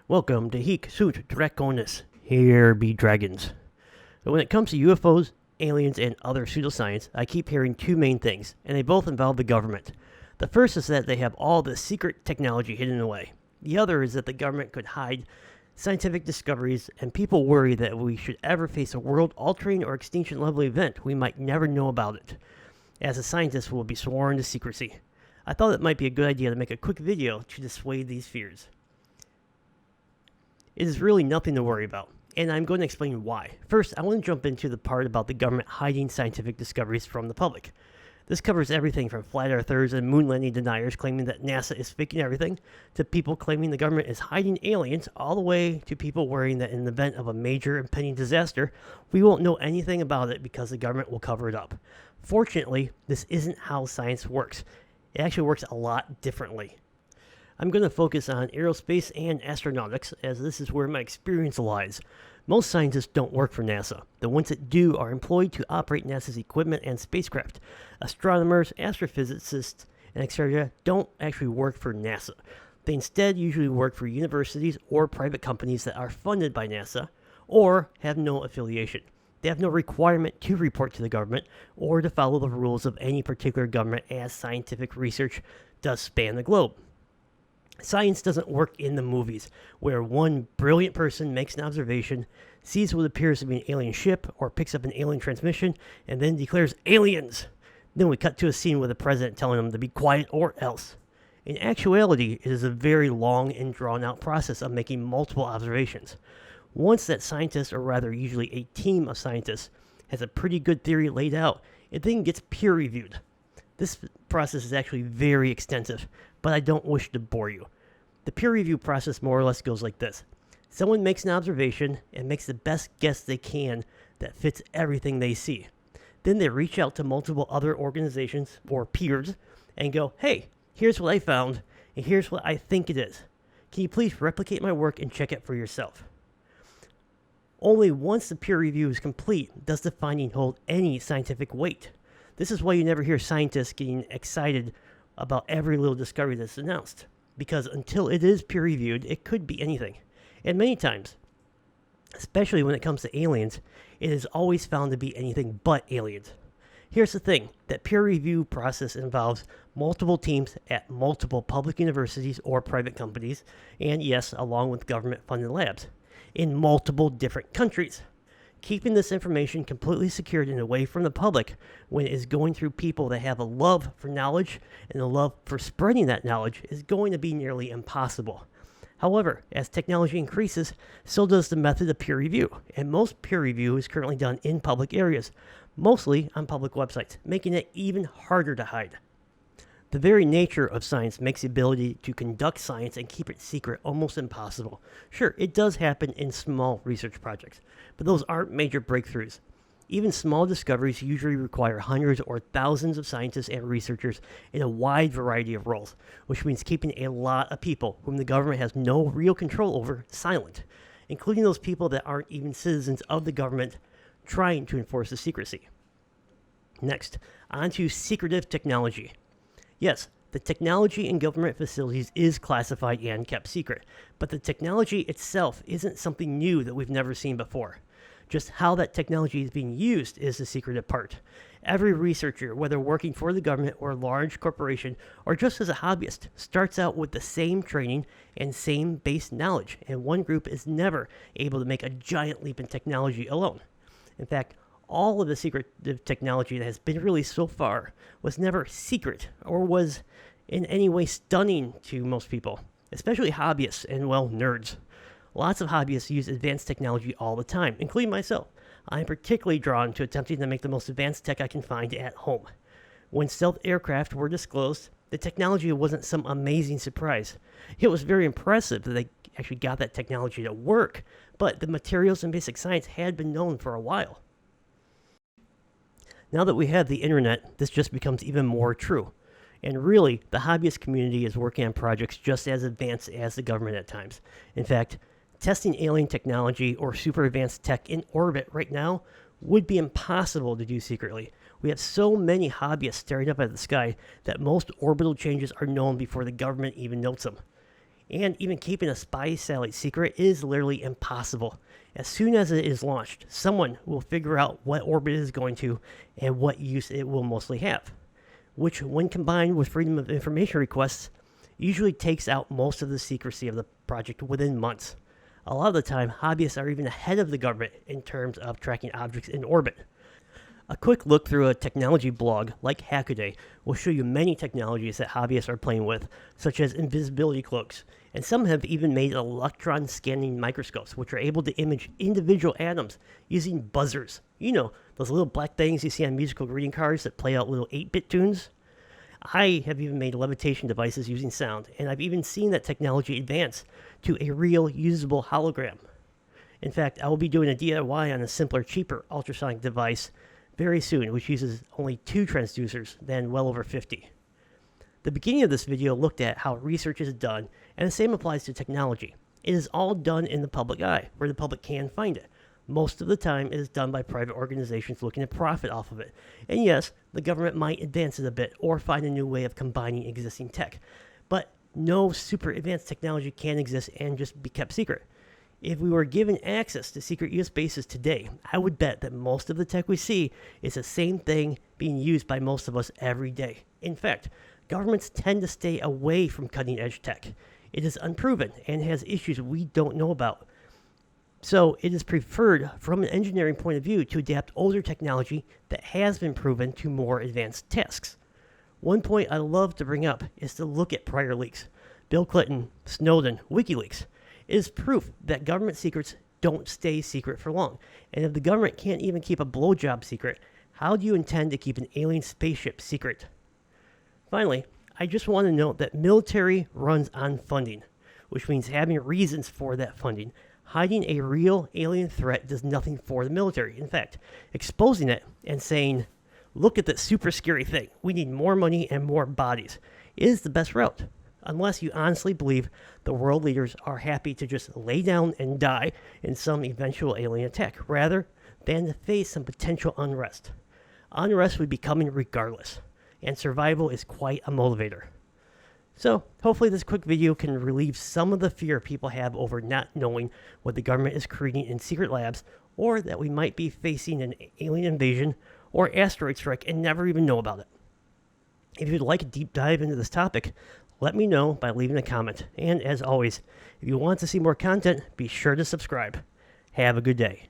Welcome to Heek Suit Draconis. Here be dragons. So when it comes to UFOs, aliens, and other pseudoscience, I keep hearing two main things, and they both involve the government. The first is that they have all the secret technology hidden away. The other is that the government could hide scientific discoveries, and people worry that if we should ever face a world-altering or extinction-level event, we might never know about it. As a scientist, we'll be sworn to secrecy. I thought it might be a good idea to make a quick video to dissuade these fears. It is really nothing to worry about, and I'm going to explain why. First, I want to jump into the part about the government hiding scientific discoveries from the public. This covers everything from flat earthers and moon landing deniers claiming that NASA is faking everything, to people claiming the government is hiding aliens, all the way to people worrying that in the event of a major impending disaster, we won't know anything about it because the government will cover it up. Fortunately, this isn't how science works. It actually works a lot differently. I'm going to focus on aerospace and astronautics, as this is where my experience lies. Most scientists don't work for NASA. The ones that do are employed to operate NASA's equipment and spacecraft. Astronomers, astrophysicists, and etc. don't actually work for NASA. They instead usually work for universities or private companies that are funded by NASA or have no affiliation. They have no requirement to report to the government or to follow the rules of any particular government, as scientific research does span the globe. Science doesn't work in the movies, where one brilliant person makes an observation, sees what appears to be an alien ship, or picks up an alien transmission, and then declares aliens. Then we cut to a scene with the president telling them to be quiet or else. In actuality, it is a very long and drawn-out process of making multiple observations. Once that scientist, or rather usually a team of scientists, has a pretty good theory laid out, it then gets peer-reviewed. This process is actually very extensive, but I don't wish to bore you. The peer review process more or less goes like this. Someone makes an observation and makes the best guess they can that fits everything they see. Then they reach out to multiple other organizations or peers and go, hey, here's what I found, and here's what I think it is. Can you please replicate my work and check it for yourself? Only once the peer review is complete does the finding hold any scientific weight. This is why you never hear scientists getting excited about every little discovery that's announced, because until it is peer-reviewed, it could be anything. And many times, especially when it comes to aliens, it is always found to be anything but aliens. Here's the thing, that peer review process involves multiple teams at multiple public universities or private companies, and yes, along with government-funded labs, in multiple different countries. Keeping this information completely secured and away from the public when it is going through people that have a love for knowledge and a love for spreading that knowledge is going to be nearly impossible. However, as technology increases, so does the method of peer review, and most peer review is currently done in public areas, mostly on public websites, making it even harder to hide. The very nature of science makes the ability to conduct science and keep it secret almost impossible. Sure, it does happen in small research projects, but those aren't major breakthroughs. Even small discoveries usually require hundreds or thousands of scientists and researchers in a wide variety of roles, which means keeping a lot of people whom the government has no real control over silent, including those people that aren't even citizens of the government trying to enforce the secrecy. Next, on to secretive technology. Yes, the technology in government facilities is classified and kept secret, but the technology itself isn't something new that we've never seen before. Just how that technology is being used is the secretive part. Every researcher, whether working for the government or a large corporation, or just as a hobbyist, starts out with the same training and same base knowledge, and one group is never able to make a giant leap in technology alone. In fact, all of the secretive technology that has been released so far was never secret or was in any way stunning to most people, especially hobbyists and, well, nerds. Lots of hobbyists use advanced technology all the time, including myself. I'm particularly drawn to attempting to make the most advanced tech I can find at home. When stealth aircraft were disclosed, the technology wasn't some amazing surprise. It was very impressive that they actually got that technology to work, but the materials and basic science had been known for a while. Now that we have the internet, this just becomes even more true. And really, the hobbyist community is working on projects just as advanced as the government at times. In fact, testing alien technology or super advanced tech in orbit right now would be impossible to do secretly. We have so many hobbyists staring up at the sky that most orbital changes are known before the government even notes them. And even keeping a spy satellite secret is literally impossible. As soon as it is launched, someone will figure out what orbit it is going to and what use it will mostly have, which, when combined with freedom of information requests, usually takes out most of the secrecy of the project within months. A lot of the time, hobbyists are even ahead of the government in terms of tracking objects in orbit. A quick look through a technology blog like Hackaday will show you many technologies that hobbyists are playing with, such as invisibility cloaks, and some have even made electron scanning microscopes, which are able to image individual atoms using buzzers. You know, those little black things you see on musical greeting cards that play out little 8-bit tunes? I have even made levitation devices using sound, and I've even seen that technology advance to a real usable hologram. In fact, I will be doing a DIY on a simpler, cheaper ultrasonic device very soon, which uses only 2 transducers than well over 50. The beginning of this video looked at how research is done, and the same applies to technology. It is all done in the public eye, where the public can find it. Most of the time, it is done by private organizations looking to profit off of it. And yes, the government might advance it a bit or find a new way of combining existing tech. But no super advanced technology can exist and just be kept secret. If we were given access to secret US bases today, I would bet that most of the tech we see is the same thing being used by most of us every day. In fact, governments tend to stay away from cutting-edge tech. It is unproven and has issues we don't know about. So it is preferred from an engineering point of view to adapt older technology that has been proven to more advanced tasks. One point I love to bring up is to look at prior leaks. Bill Clinton, Snowden, WikiLeaks. It is proof that government secrets don't stay secret for long. And if the government can't even keep a blowjob secret, how do you intend to keep an alien spaceship secret? Finally, I just want to note that military runs on funding, which means having reasons for that funding. Hiding a real alien threat does nothing for the military. In fact, exposing it and saying, look at that super scary thing, we need more money and more bodies, is the best route. Unless you honestly believe the world leaders are happy to just lay down and die in some eventual alien attack, rather than to face some potential unrest. Unrest would be coming regardless, and survival is quite a motivator. So, hopefully this quick video can relieve some of the fear people have over not knowing what the government is creating in secret labs, or that we might be facing an alien invasion or asteroid strike and never even know about it. If you'd like a deep dive into this topic, let me know by leaving a comment. And as always, if you want to see more content, be sure to subscribe. Have a good day.